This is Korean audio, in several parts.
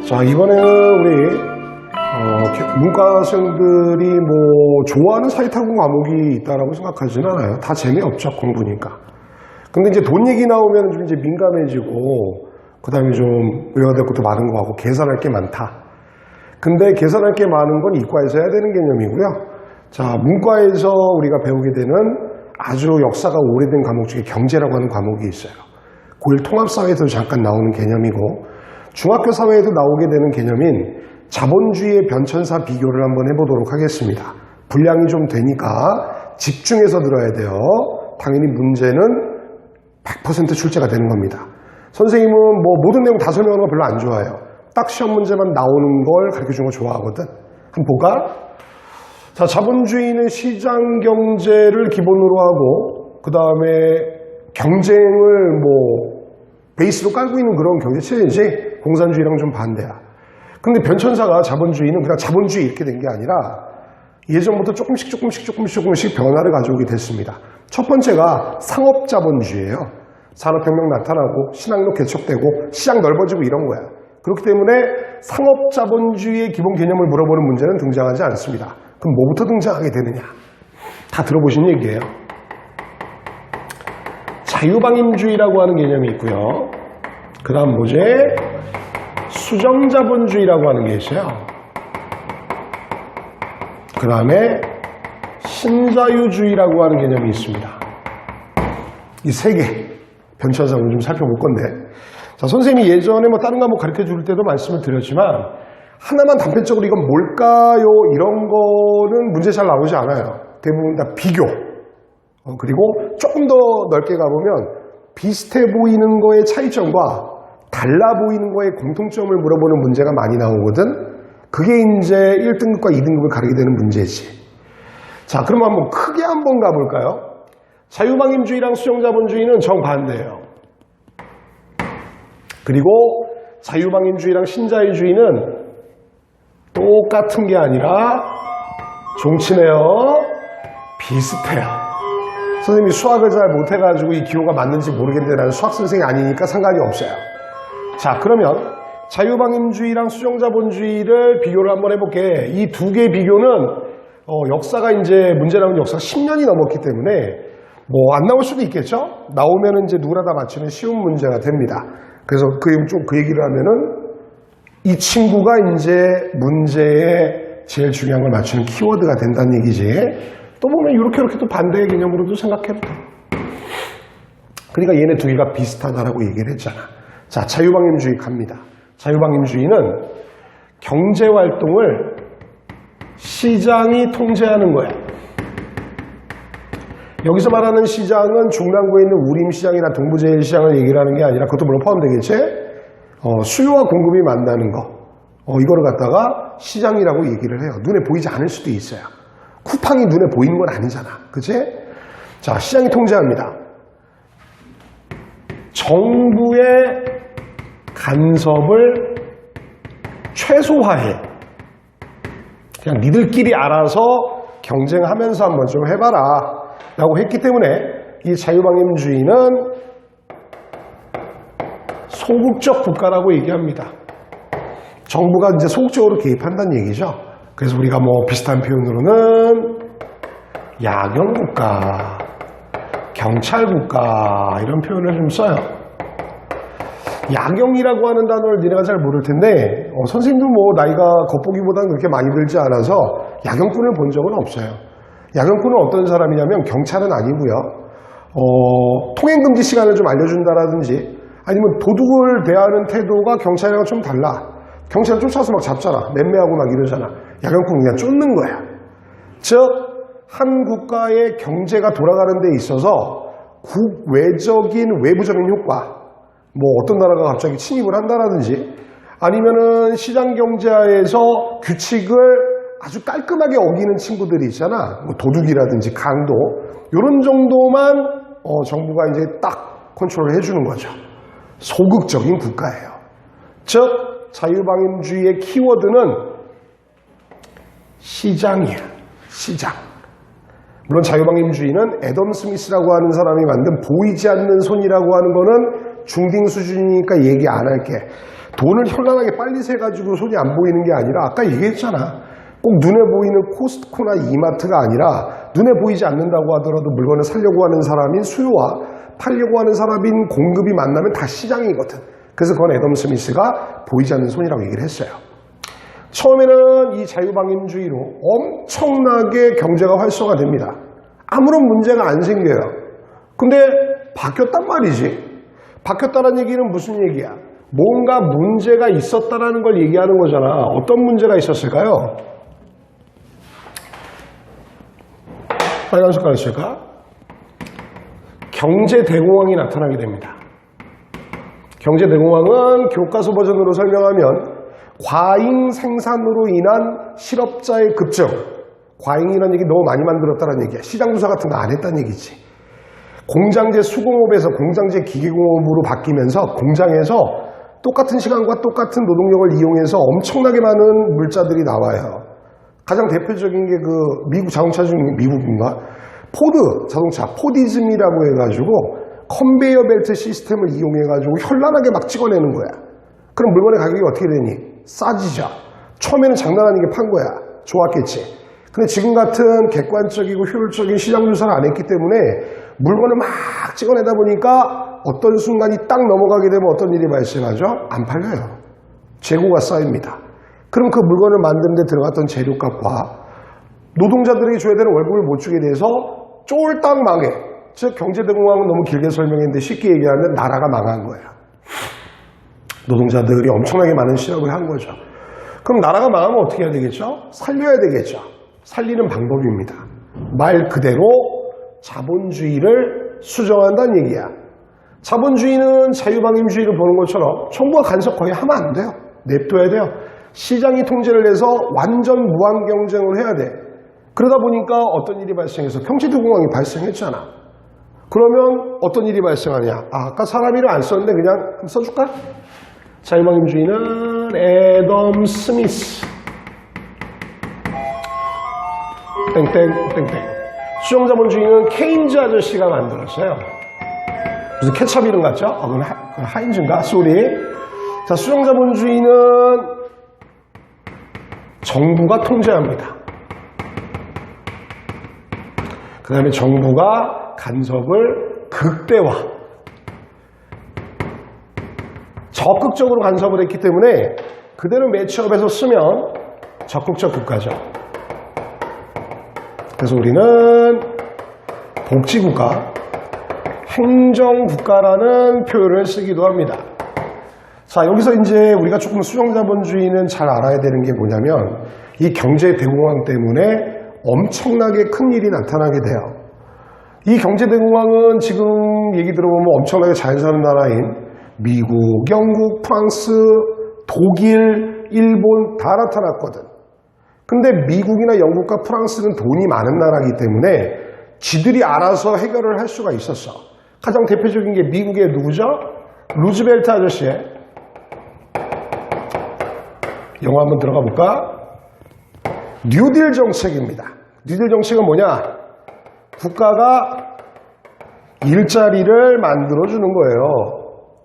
자, 이번에는 우리 문과생들이 뭐 좋아하는 사회탐구 과목이 있다라고 생각하지는 않아요. 다 재미없죠, 공부니까. 근데 이제 돈 얘기 나오면 좀 이제 민감해지고, 그 다음에 좀 외워야 될 것도 많은 거 같고, 계산할 게 많다. 근데 계산할 게 많은 건 이과에서 해야 되는 개념이고요. 자, 문과에서 우리가 배우게 되는 아주 역사가 오래된 과목 중에 경제라고 하는 과목이 있어요. 고1 통합사회에서 잠깐 나오는 개념이고, 중학교 사회에도 나오게 되는 개념인 자본주의의 변천사 비교를 한번 해보도록 하겠습니다. 분량이 좀 되니까 집중해서 들어야 돼요. 당연히 문제는 100% 출제가 되는 겁니다. 선생님은 뭐 모든 내용 다 설명하는 거 별로 안 좋아해요. 딱 시험 문제만 나오는 걸 가르쳐주는 거 좋아하거든. 한번 볼까? 자, 자본주의는 시장 경제를 기본으로 하고, 그 다음에 경쟁을 뭐 베이스로 깔고 있는 그런 경제 체제지, 공산주의랑 좀 반대야. 근데 변천사가 자본주의는 그냥 자본주의 이렇게 된 게 아니라 예전부터 조금씩 변화를 가져오게 됐습니다. 첫 번째가 상업자본주의예요. 산업혁명 나타나고 신학로 개척되고 시장 넓어지고 이런 거야. 그렇기 때문에 상업자본주의의 기본 개념을 물어보는 문제는 등장하지 않습니다. 그럼 뭐부터 등장하게 되느냐? 다 들어보신 얘기예요. 자유방임주의라고 하는 개념이 있고요. 그 다음 뭐지? 수정자본주의라고 하는 게 있어요. 그 다음에 신자유주의라고 하는 개념이 있습니다. 이 세 개 변천사를 좀 살펴볼 건데, 자, 선생님이 예전에 뭐 다른 과목 가르쳐 줄 때도 말씀을 드렸지만 하나만 단편적으로 이건 뭘까요? 이런 거는 문제 잘 나오지 않아요. 대부분 다 비교. 그리고 조금 더 넓게 가보면 비슷해 보이는 거의 차이점과 달라 보이는 거의 공통점을 물어보는 문제가 많이 나오거든. 그게 이제 1등급과 2등급을 가리게 되는 문제지. 자, 그럼 한번 크게 한번 가볼까요? 자유방임주의랑 수정자본주의는 정반대예요. 그리고 자유방임주의랑 신자유주의는 똑같은 게 아니라 종치네요. 비슷해요. 선생님이 수학을 잘 못해가지고 이 기호가 맞는지 모르겠는데 나는 수학 선생이 아니니까 상관이 없어요. 자, 그러면 자유방임주의랑 수정자본주의를 비교를 한번 해볼게. 이 두 개의 비교는 역사가 이제 문제 나온 역사가 10년이 넘었기 때문에 뭐 안 나올 수도 있겠죠? 나오면은 이제 누구나 다 맞추는 쉬운 문제가 됩니다. 그래서 그 얘기를 하면은 이 친구가 이제 문제의 제일 중요한 걸 맞추는 키워드가 된다는 얘기지. 또 보면 이렇게 또 반대의 개념으로도 생각해도 돼. 그러니까 얘네 두 개가 비슷하다라고 얘기를 했잖아. 자, 자유방임주의 갑니다. 자유방임주의는 경제활동을 시장이 통제하는 거야. 여기서 말하는 시장은 중랑구에 있는 우림시장이나 동부제일시장을 얘기를 하는 게 아니라 그것도 물론 포함되겠지? 수요와 공급이 만나는 거. 이거를 갖다가 시장이라고 얘기를 해요. 눈에 보이지 않을 수도 있어요. 쿠팡이 눈에 보이는 건 아니잖아. 그치? 자, 시장이 통제합니다. 정부의 간섭을 최소화해. 그냥 니들끼리 알아서 경쟁하면서 한번 좀 해봐라 라고 했기 때문에 이 자유방임주의는 소극적 국가라고 얘기합니다. 정부가 이제 소극적으로 개입한다는 얘기죠. 그래서 우리가 뭐 비슷한 표현으로는 야경국가, 경찰국가 이런 표현을 좀 써요. 야경이라고 하는 단어를 니네가 잘 모를 텐데 선생님도 뭐 나이가 겉보기보다는 그렇게 많이 들지 않아서 야경꾼을 본 적은 없어요. 야경꾼은 어떤 사람이냐면 경찰은 아니고요. 통행금지 시간을 좀 알려준다라든지 아니면 도둑을 대하는 태도가 경찰이랑 좀 달라. 경찰을 쫓아서 막 잡잖아. 맴매하고 막 이러잖아. 야경꾼은 그냥 쫓는 거야. 즉, 한 국가의 경제가 돌아가는 데 있어서 국외적인 외부적인 효과, 뭐 어떤 나라가 갑자기 침입을 한다라든지 아니면은 시장 경제하에서 규칙을 아주 깔끔하게 어기는 친구들이 있잖아. 뭐 도둑이라든지 강도 이런 정도만 정부가 이제 딱 컨트롤을 해주는 거죠. 소극적인 국가예요. 즉 자유방임주의의 키워드는 시장이야. 시장. 물론 자유방임주의는 애덤 스미스라고 하는 사람이 만든 보이지 않는 손이라고 하는 거는 중딩 수준이니까 얘기 안 할게. 돈을 현란하게 빨리 세가지고 손이 안 보이는 게 아니라 아까 얘기했잖아. 꼭 눈에 보이는 코스트코나 이마트가 아니라 눈에 보이지 않는다고 하더라도 물건을 사려고 하는 사람인 수요와 팔려고 하는 사람인 공급이 만나면 다 시장이거든. 그래서 그건 애덤 스미스가 보이지 않는 손이라고 얘기를 했어요. 처음에는 이 자유방임주의로 엄청나게 경제가 활성화됩니다. 아무런 문제가 안 생겨요. 근데 바뀌었단 말이지. 바뀌었다는 얘기는 무슨 얘기야? 뭔가 문제가 있었다는 걸 얘기하는 거잖아. 어떤 문제가 있었을까요? 빨간 색깔 있을까? 경제대공황이 나타나게 됩니다. 경제대공황은 교과서 버전으로 설명하면 과잉 생산으로 인한 실업자의 급증. 과잉이라는 얘기 너무 많이 만들었다는 얘기야. 시장조사 같은 거 안 했다는 얘기지. 공장제 수공업에서 공장제 기계공업으로 바뀌면서 공장에서 똑같은 시간과 똑같은 노동력을 이용해서 엄청나게 많은 물자들이 나와요. 가장 대표적인 게 그 미국 자동차 중 미국인가? 포드 자동차, 포디즘이라고 해가지고 컨베이어 벨트 시스템을 이용해가지고 현란하게 막 찍어내는 거야. 그럼 물건의 가격이 어떻게 되니? 싸지죠. 처음에는 장난 아니게 판 거야. 좋았겠지. 근데 지금 같은 객관적이고 효율적인 시장 조사를 안 했기 때문에 물건을 막 찍어내다 보니까 어떤 순간이 딱 넘어가게 되면 어떤 일이 발생하죠? 안 팔려요. 재고가 쌓입니다. 그럼 그 물건을 만드는 데 들어갔던 재료값과 노동자들에게 줘야 되는 월급을 못 주게 돼서 쫄딱 망해. 즉 경제대공황은 너무 길게 설명했는데 쉽게 얘기하면 나라가 망한 거예요. 노동자들이 엄청나게 많은 실업을 한 거죠. 그럼 나라가 망하면 어떻게 해야 되겠죠? 살려야 되겠죠. 살리는 방법입니다. 말 그대로 자본주의를 수정한다는 얘기야. 자본주의는 자유방임주의를 보는 것처럼 정부가 간섭 거의 하면 안 돼요. 냅둬야 돼요. 시장이 통제를 해서 완전 무한 경쟁을 해야 돼. 그러다 보니까 어떤 일이 발생해서 경제대공황이 발생했잖아. 그러면 어떤 일이 발생하냐? 아까 사람 이름 안 썼는데 그냥 써줄까? 자유방임주의는 애덤 스미스 땡땡. 수정자본주의는 케인즈 아저씨가 만들었어요. 무슨 케첩 이름 같죠? 그건 하인즈인가? 쏘리. 자, 수정자본주의는 정부가 통제합니다. 그 다음에 정부가 간섭을 극대화. 적극적으로 간섭을 했기 때문에 그대로 매치업에서 쓰면 적극적 국가죠. 그래서 우리는 복지국가, 행정국가라는 표현을 쓰기도 합니다. 자, 여기서 이제 우리가 조금 수정자본주의는 잘 알아야 되는 게 뭐냐면 이 경제대공황 때문에 엄청나게 큰 일이 나타나게 돼요. 이 경제대공황은 지금 얘기 들어보면 엄청나게 잘 사는 나라인 미국, 영국, 프랑스, 독일, 일본 다 나타났거든. 근데 미국이나 영국과 프랑스는 돈이 많은 나라이기 때문에 지들이 알아서 해결을 할 수가 있었어. 가장 대표적인 게 미국의 누구죠? 루즈벨트 아저씨의 영화 한번 들어가 볼까? 뉴딜 정책입니다. 뉴딜 정책은 뭐냐? 국가가 일자리를 만들어주는 거예요.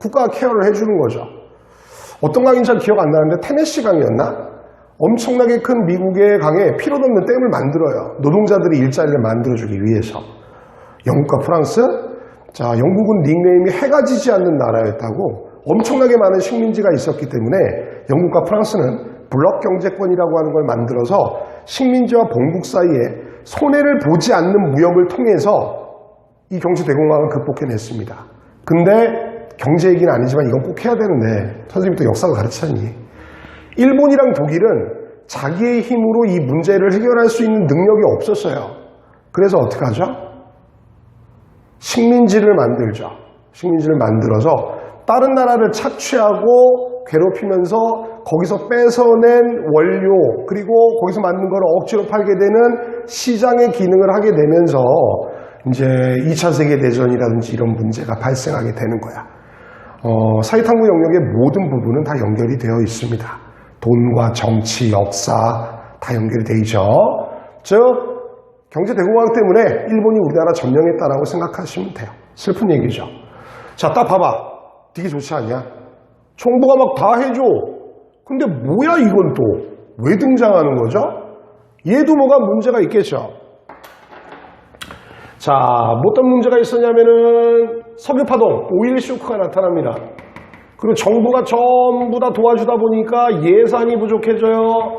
국가가 케어를 해주는 거죠. 어떤 강인지 잘 기억 안 나는데 테네시 강이었나? 엄청나게 큰 미국의 강에 필요도 없는 댐을 만들어요. 노동자들이 일자리를 만들어주기 위해서. 영국과 프랑스? 자, 영국은 닉네임이 해가 지지 않는 나라였다고 엄청나게 많은 식민지가 있었기 때문에 영국과 프랑스는 블록 경제권이라고 하는 걸 만들어서 식민지와 본국 사이에 손해를 보지 않는 무역을 통해서 이 경제대공황을 극복해냈습니다. 근데 경제 얘기는 아니지만 이건 꼭 해야 되는데 선생님이 또 역사가 가르쳤니? 일본이랑 독일은 자기의 힘으로 이 문제를 해결할 수 있는 능력이 없었어요. 그래서 어떻게 하죠? 식민지를 만들죠. 식민지를 만들어서 다른 나라를 착취하고 괴롭히면서 거기서 뺏어낸 원료 그리고 거기서 만든 걸 억지로 팔게 되는 시장의 기능을 하게 되면서 이제 2차 세계대전이라든지 이런 문제가 발생하게 되는 거야. 사회탐구 영역의 모든 부분은 다 연결이 되어 있습니다. 돈과 정치, 역사 다 연결이 되어 있죠. 즉 경제대공황 때문에 일본이 우리나라 점령했다라고 생각하시면 돼요. 슬픈 얘기죠. 자, 딱 봐봐. 되게 좋지 않냐? 정부가 막 다 해줘. 근데 뭐야 이건 또 왜 등장하는 거죠? 얘도 뭐가 문제가 있겠죠. 자, 뭐 어떤 문제가 있었냐면은 석유파동, 오일 쇼크가 나타납니다. 그리고 정부가 전부 다 도와주다 보니까 예산이 부족해져요.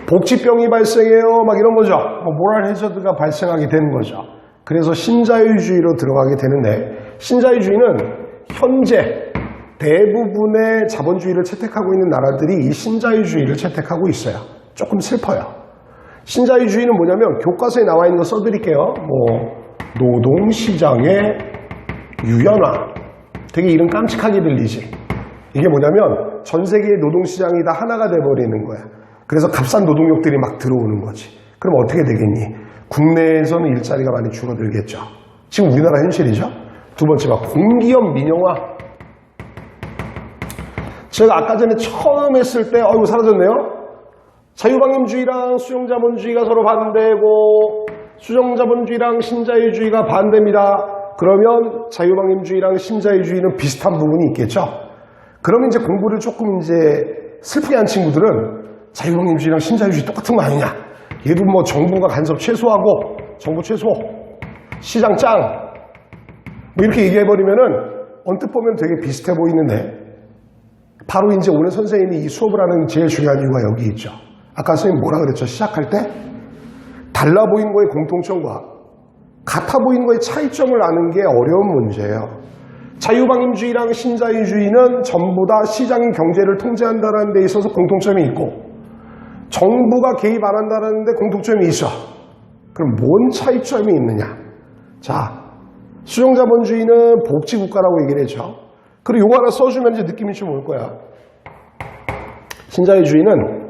복지병이 발생해요. 막 이런 거죠. 모랄 해저드가 발생하게 되는 거죠. 그래서 신자유주의로 들어가게 되는데, 신자유주의는 현재 대부분의 자본주의를 채택하고 있는 나라들이 이 신자유주의를 채택하고 있어요. 조금 슬퍼요. 신자유주의는 뭐냐면 교과서에 나와 있는 거 써드릴게요. 노동시장의 유연화. 되게 이름 깜찍하게 들리지. 이게 뭐냐면 전 세계의 노동시장이 다 하나가 돼버리는 거야. 그래서 값싼 노동력들이 막 들어오는 거지. 그럼 어떻게 되겠니? 국내에서는 일자리가 많이 줄어들겠죠. 지금 우리나라 현실이죠. 두 번째가 공기업 민영화. 제가 아까 전에 처음 했을 때 이거 사라졌네요. 자유방임주의랑 수용자본주의가 서로 반대고 수용자본주의랑 신자유주의가 반대입니다. 그러면 자유방임주의랑 신자유주의는 비슷한 부분이 있겠죠. 그러면 이제 공부를 조금 이제 슬프게 한 친구들은 자유방임주의랑 신자유주의 똑같은 거 아니냐. 얘도 뭐 정부가 간섭 최소하고 정부 최소, 시장 짱 뭐 이렇게 얘기해버리면은 언뜻 보면 되게 비슷해 보이는데 바로 이제 오늘 선생님이 이 수업을 하는 제일 중요한 이유가 여기 있죠. 아까 선생님 뭐라 그랬죠? 시작할 때 달라 보이는 거의 공통점과 같아 보이는 거의 차이점을 아는 게 어려운 문제예요. 자유방임주의랑 신자유주의는 전부 다 시장이 경제를 통제한다는 데 있어서 공통점이 있고 정부가 개입 안 한다는 데 공통점이 있어. 그럼 뭔 차이점이 있느냐? 자, 수용자본주의는 복지국가라고 얘기를 했죠. 그리고 요거 하나 써주면 이제 느낌이 좀 올 거야. 신자유주의는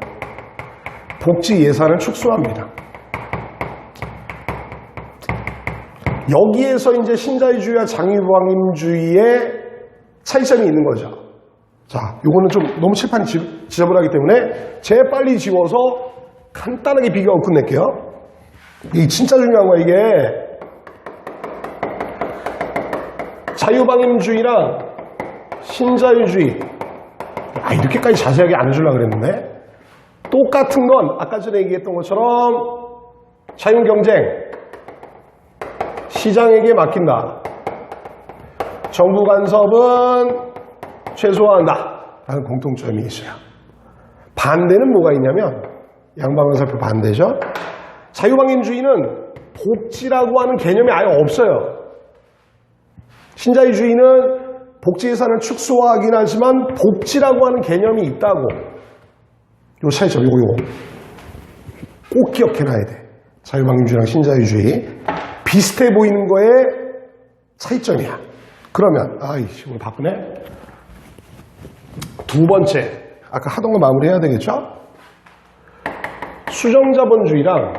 복지 예산을 축소합니다. 여기에서 이제 신자유주의와 자유방임주의의 차이점이 있는 거죠. 자, 요거는 좀 너무 칠판이 지저분하기 때문에 재빨리 지워서 간단하게 비교하고 끝낼게요. 이게 진짜 중요한 거야, 이게. 자유방임주의랑 신자유주의. 이렇게까지 자세하게 안 해주려고 그랬는데. 똑같은 건 아까 전에 얘기했던 것처럼 자유경쟁, 시장에게 맡긴다. 정부 간섭은 최소화한다. 라는 공통점이 있어요. 반대는 뭐가 있냐면 양방향살표 반대죠. 자유방임주의는 복지라고 하는 개념이 아예 없어요. 신자유주의는 복지 예산을 축소하긴 하지만 복지라고 하는 개념이 있다고. 요 차이점, 요거 꼭 기억해놔야 돼. 자유방임주의랑 신자유주의 비슷해 보이는 거에 차이점이야. 그러면 아이씨 오늘 바쁘네. 두 번째, 아까 하던 거 마무리해야 되겠죠? 수정자본주의랑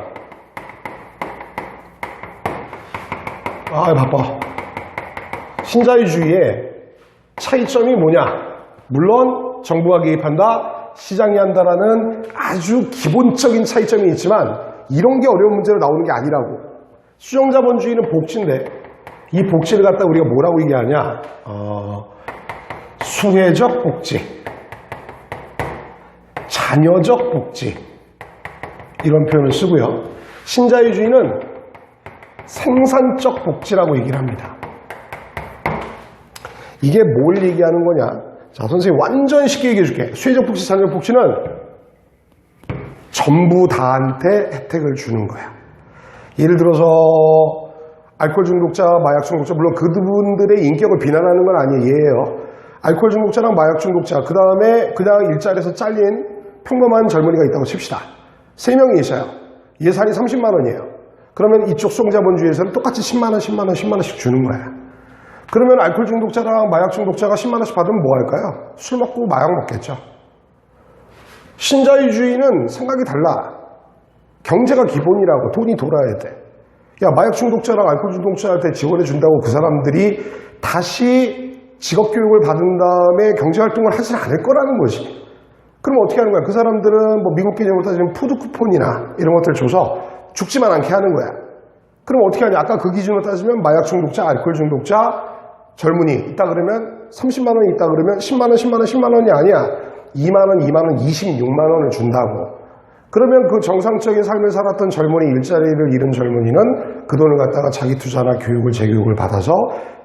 바빠. 신자유주의의 차이점이 뭐냐? 물론 정부가 개입한다, 시장이 한다라는 아주 기본적인 차이점이 있지만 이런 게 어려운 문제로 나오는 게 아니라고. 수정자본주의는 복지인데 이 복지를 갖다 우리가 뭐라고 얘기하냐? 수혜적 복지, 자녀적 복지 이런 표현을 쓰고요. 신자유주의는 생산적 복지라고 얘기를 합니다. 이게 뭘 얘기하는 거냐? 자, 선생님 완전 쉽게 얘기해 줄게. 수혜적 복지, 자녀적 복지는 전부 다한테 혜택을 주는 거야. 예를 들어서 알코올 중독자, 마약 중독자, 물론 그분들의 인격을 비난하는 건 아니에요. 알코올 중독자랑 마약 중독자, 그 다음에 그냥 일자리에서 잘린 평범한 젊은이가 있다고 칩시다. 3명이 있어요. 예산이 30만 원이에요. 그러면 이쪽 수용자본주의에서는 똑같이 10만 원, 10만 원, 10만 원씩 주는 거야. 그러면 알코올 중독자랑 마약 중독자가 10만 원씩 받으면 뭐 할까요? 술 먹고 마약 먹겠죠. 신자유주의는 생각이 달라. 경제가 기본이라고. 돈이 돌아야 돼. 야, 마약 중독자랑 알코올 중독자한테 지원해 준다고 그 사람들이 다시 직업교육을 받은 다음에 경제활동을 하지 않을 거라는 거지. 그럼 어떻게 하는 거야? 그 사람들은 뭐 미국 개념으로 따지면 푸드 쿠폰이나 이런 것들을 줘서 죽지만 않게 하는 거야. 그럼 어떻게 하냐? 아까 그 기준으로 따지면 마약 중독자, 알코올 중독자, 젊은이 있다 그러면 30만 원이 있다 그러면 10만 원, 10만 원, 10만 원이 아니야. 2만 원, 2만 원, 26만 원을 준다고. 그러면 그 정상적인 삶을 살았던 젊은이, 일자리를 잃은 젊은이는 그 돈을 갖다가 자기 투자나 교육을, 재교육을 받아서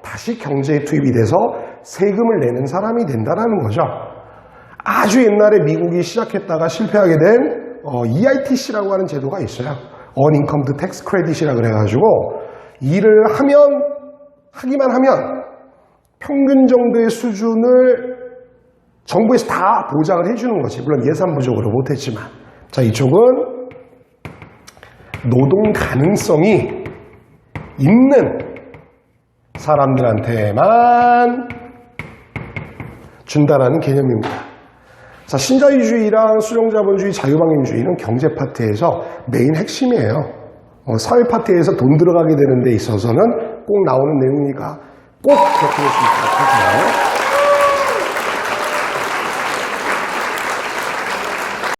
다시 경제에 투입이 돼서 세금을 내는 사람이 된다는 거죠. 아주 옛날에 미국이 시작했다가 실패하게 된 EITC라고 하는 제도가 있어요. Unincomed Tax Credit이라 그래가지고 일을 하기만 하면 평균 정도의 수준을 정부에서 다 보장을 해주는 거지. 물론 예산 부족으로 못했지만. 자, 이쪽은 노동 가능성이 있는 사람들한테만 준다라는 개념입니다. 자, 신자유주의랑 수용자본주의, 자유방임주의는 경제 파트에서 메인 핵심이에요. 사회 파트에서 돈 들어가게 되는 데 있어서는 꼭 나오는 내용이니까 꼭 기억해 주시면 좋겠습니다.